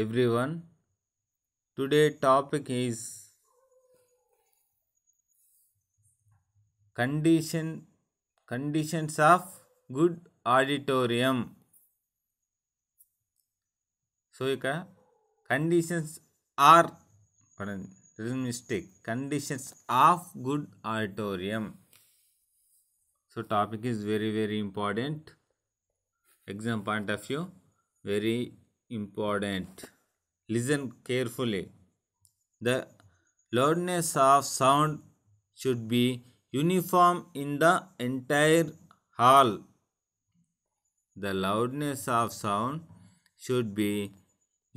everyone. Today topic is conditions of good auditorium. So ఇక్కడ conditions are this is mistake. Conditions of good auditorium. So topic is very important. Exam point of view, very important. Listen carefully. The loudness of sound should be uniform in the entire hall. The loudness of sound should be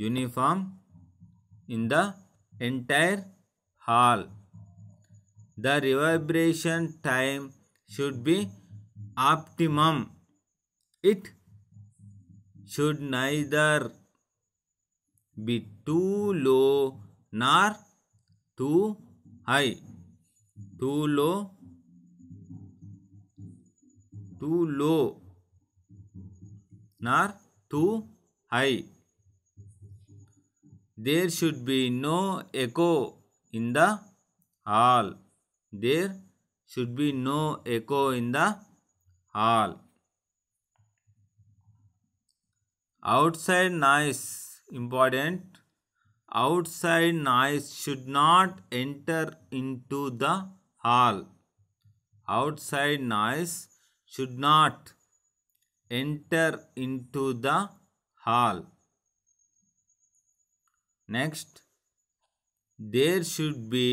uniform in the entire hall. The reverberation time should be optimum. It should neither be too low nor too high. Too low nor too high. There should be no echo in the hall. There should be no echo in the hall. Outside noise, important. Outside noise should not enter into the hall. Outside noise should not enter into the hall. Next, there should be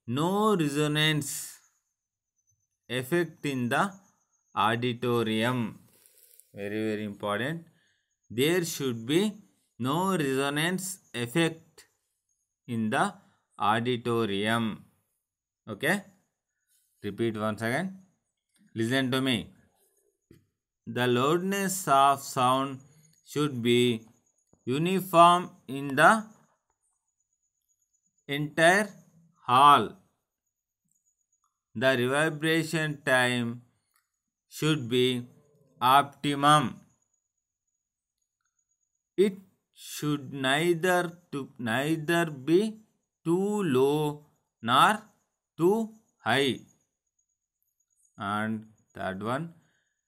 no resonance effect in the auditorium. Very important. There should be no resonance effect in the auditorium. Okay? Repeat once again. Listen to me. The loudness of sound should be uniform in the entire hall. The reverberation time should be optimum. It should neither be too low nor too high. And third one,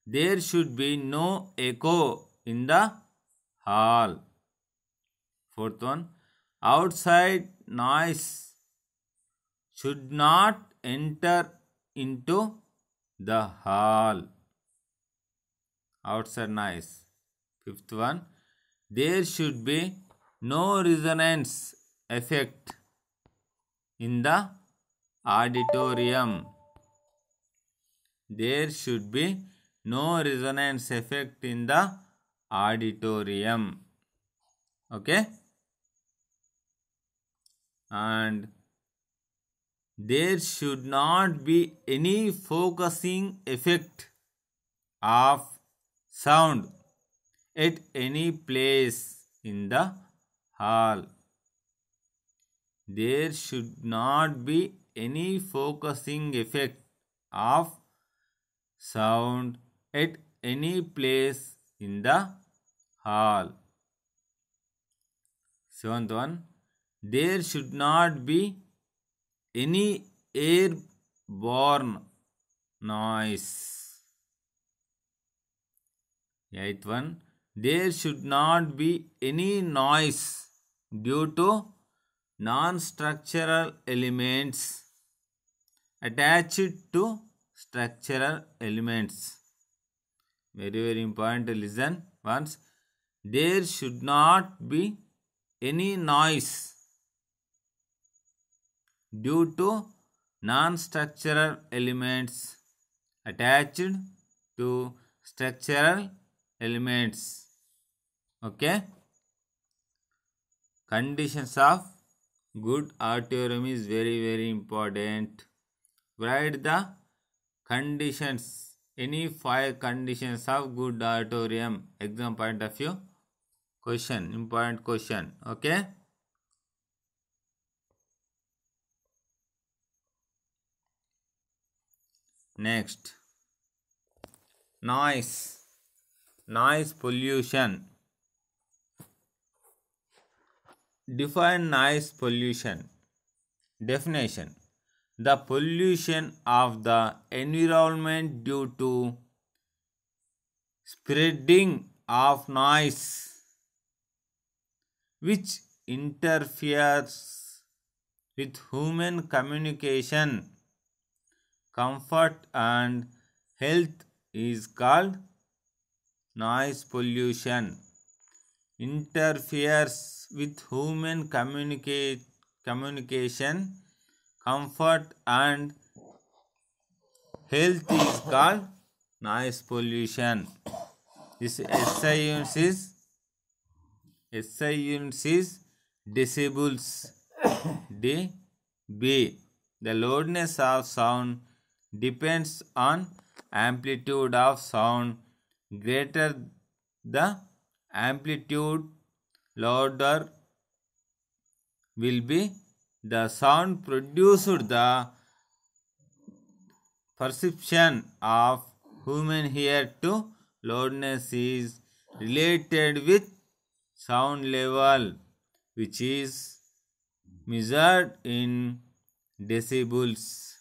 there should be no echo in the hall. Fourth one, outside noise should not enter into the hall. Outside noise. Fifth one, there should be no resonance effect in the auditorium. There should be no resonance effect in the auditorium. Okay? And there should not be any focusing effect of sound at any place in the hall. There should not be any focusing effect of sound at any place in the hall. Seventh one, there should not be any airborne noise. Eighth one, there should not be any noise due to non-structural elements attached to structural elements. Very important to listen once. There should not be any noise due to non-structural elements attached to structural elements. Okay? Conditions of good auditorium is very important. Write the conditions. Any 5 conditions of good auditorium. Exam point of view. Question. Important question. Okay? Next. Noise pollution. Define noise pollution. Definition: the pollution of the environment due to spreading of noise which interferes with human communication, comfort, and health is called noise pollution. Interferes with human communication, comfort, and health is called noise pollution. This SI units is decibels. dB. The loudness of sound depends on amplitude of sound. Greater the amplitude, louder will be the sound produced. The perception of human ear to loudness is related with sound level, which is measured in decibels.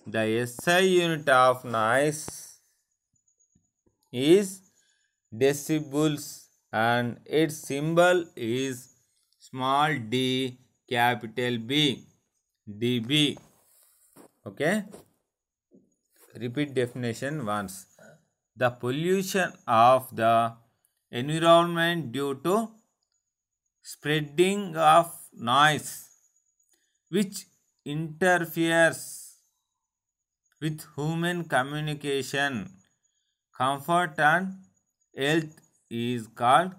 The SI unit of noise is decibels and its symbol is small d capital B, dB. Okay, repeat definition once. The pollution of the environment due to spreading of noise which interferes with human communication, comfort, and health is called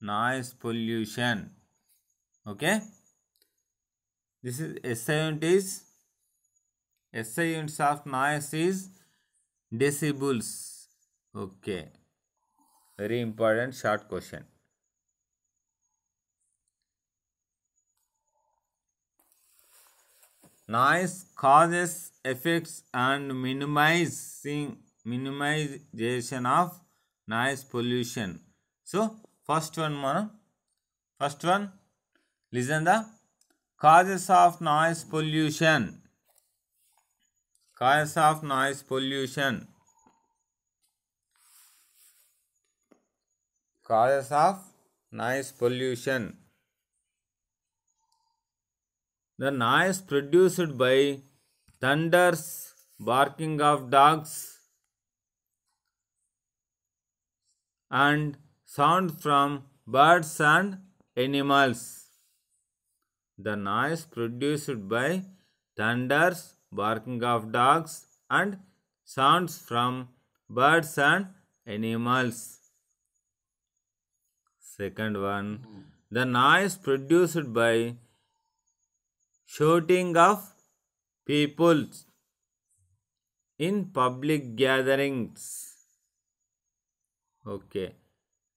noise pollution. Okay, this is SI units of noise is decibels. Okay, very important short question. Noise causes effects and minimization of noise pollution. So first one listen the causes of noise pollution. Causes of noise pollution. Causes of noise pollution. The noise produced by thunders, barking of dogs, and sound from birds and animals. The noise produced by thunders, barking of dogs, and sounds from birds and animals. Second one, the noise produced by shouting of people in public gatherings. Okay.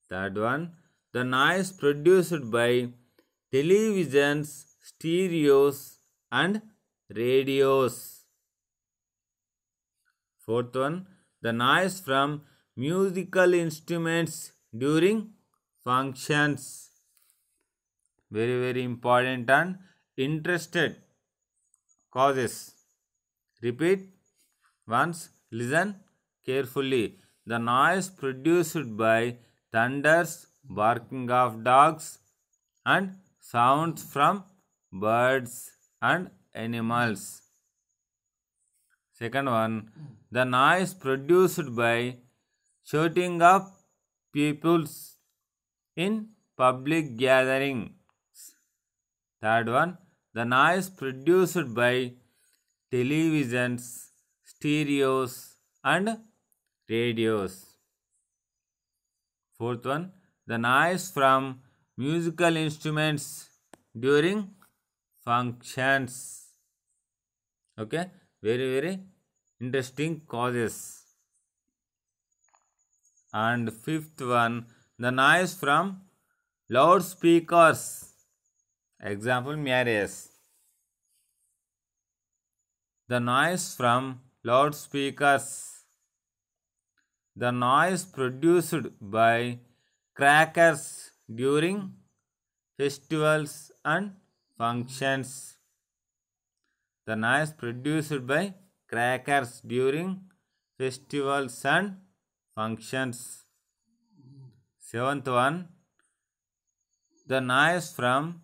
Third one, the noise produced by televisions, stereos, and radios. Fourth one, the noise from musical instruments during functions. Very, very important and interested causes. Repeat once, listen carefully. The noise produced by thunders, barking of dogs, and sounds from birds and animals. Second one, the noise produced by shouting of peoples in public gatherings. Third one, the noise produced by televisions, stereos, and radios. Fourth one, the noise from musical instruments during functions. Okay, very, very interesting causes. And fifth one, the noise from loudspeakers. Example, marriages. The noise from loudspeakers. The noise produced by crackers during festivals and functions. The noise produced by crackers during festivals and functions. Seventh one, the noise from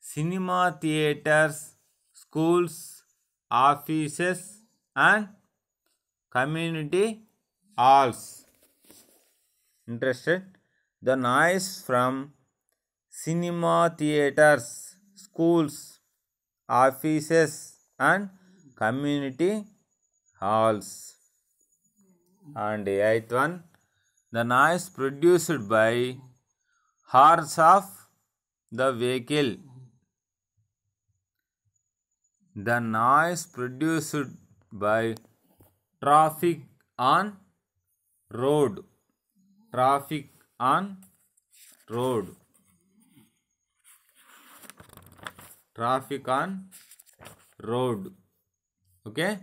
cinema theaters, schools, offices and community halls. Interested? The noise from cinema theaters, schools, offices and community halls. And the eighth one, the noise produced by horns of the vehicle. The noise produced by traffic on road. Traffic on road. Traffic on road. Okay.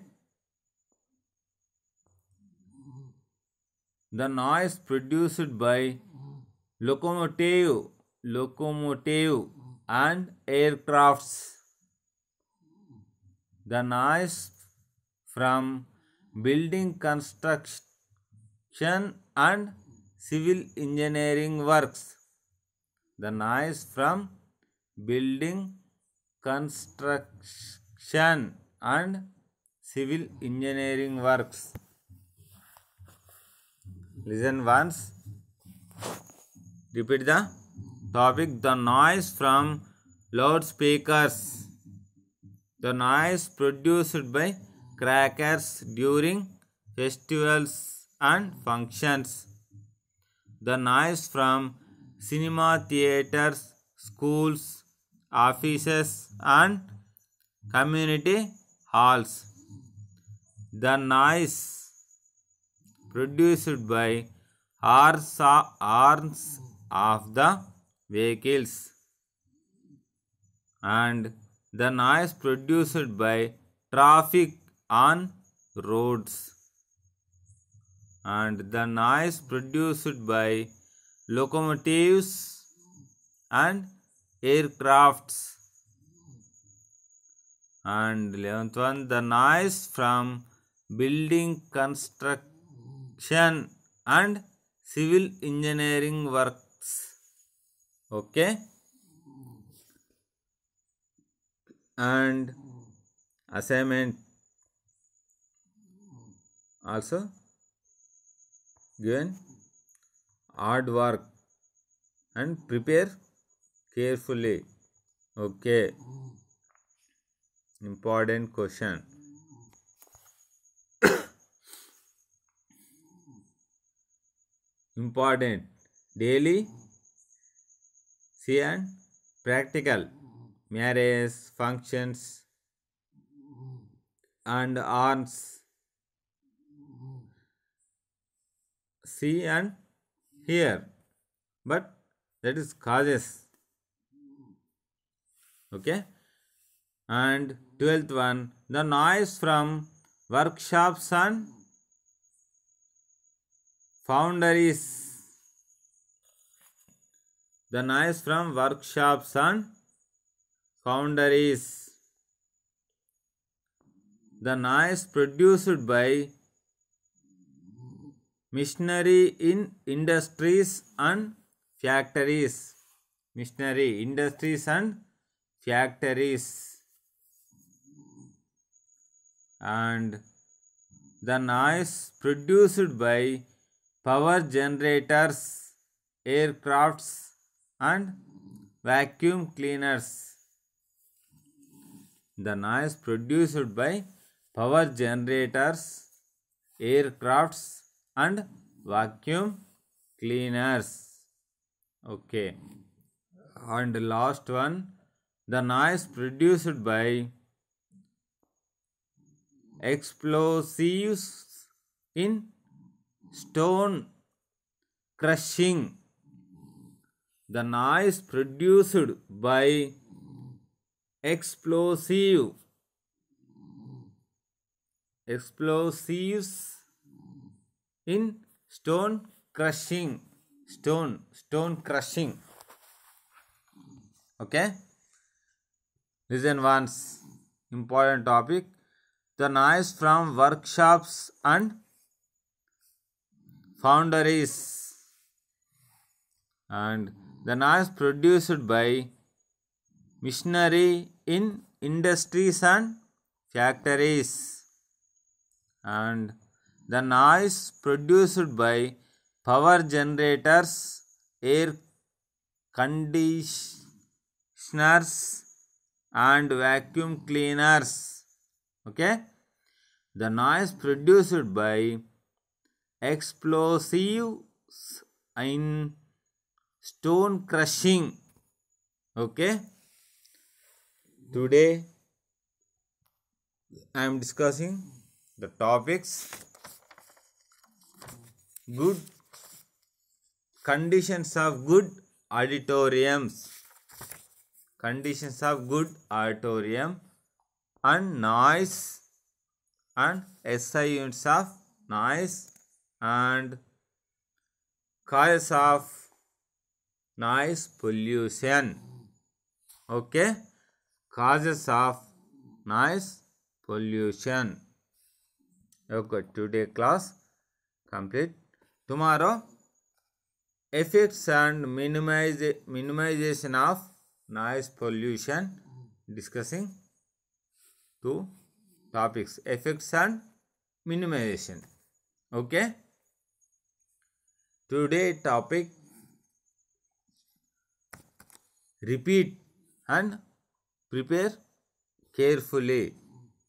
The noise produced by locomotive and aircrafts. The noise from building construction and civil engineering works. The noise from building construction and civil engineering works. Listen once. Repeat the topic. The noise from loudspeakers. The noise produced by crackers during festivals and functions. The noise from cinema theaters, schools, offices and community halls. The noise produced by horns of the vehicles. And the noise produced by traffic on roads. And the noise produced by locomotives and aircrafts. And 11th one, the noise from building construction and civil engineering works. Okay. And assignment also given hard work and prepare carefully. Okay. Important question. Important. Daily, see and practical. Marriage, functions and arms. See and hear. But that is causes. Okay. And 12th one, the noise from workshops and foundries. The noise from workshops and foundries. The noise produced by machinery in industries and factories. Machinery, industries and factories. And the noise produced by power generators, aircrafts and vacuum cleaners. The noise produced by power generators, aircrafts and vacuum cleaners. Okay. And last one, the noise produced by explosives in stone crushing. The noise produced by explosives in stone crushing. Stone crushing. Okay, listen once. Important topic: the noise from workshops and foundries, and the noise produced by machinery in industries and factories, and the noise produced by power generators, air conditioners, and vacuum cleaners. Okay, the noise produced by explosives in stone crushing. Okay, today I am discussing the topics: good conditions of good auditoriums, conditions of good auditorium, and noise, and SI units of noise, and causes of noise pollution. Okay, causes of noise pollution. Okay, today class complete. Tomorrow, effects and minimization of noise pollution, discussing two topics: effects and minimization. Okay, today topic: repeat and prepare carefully.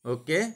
Okay.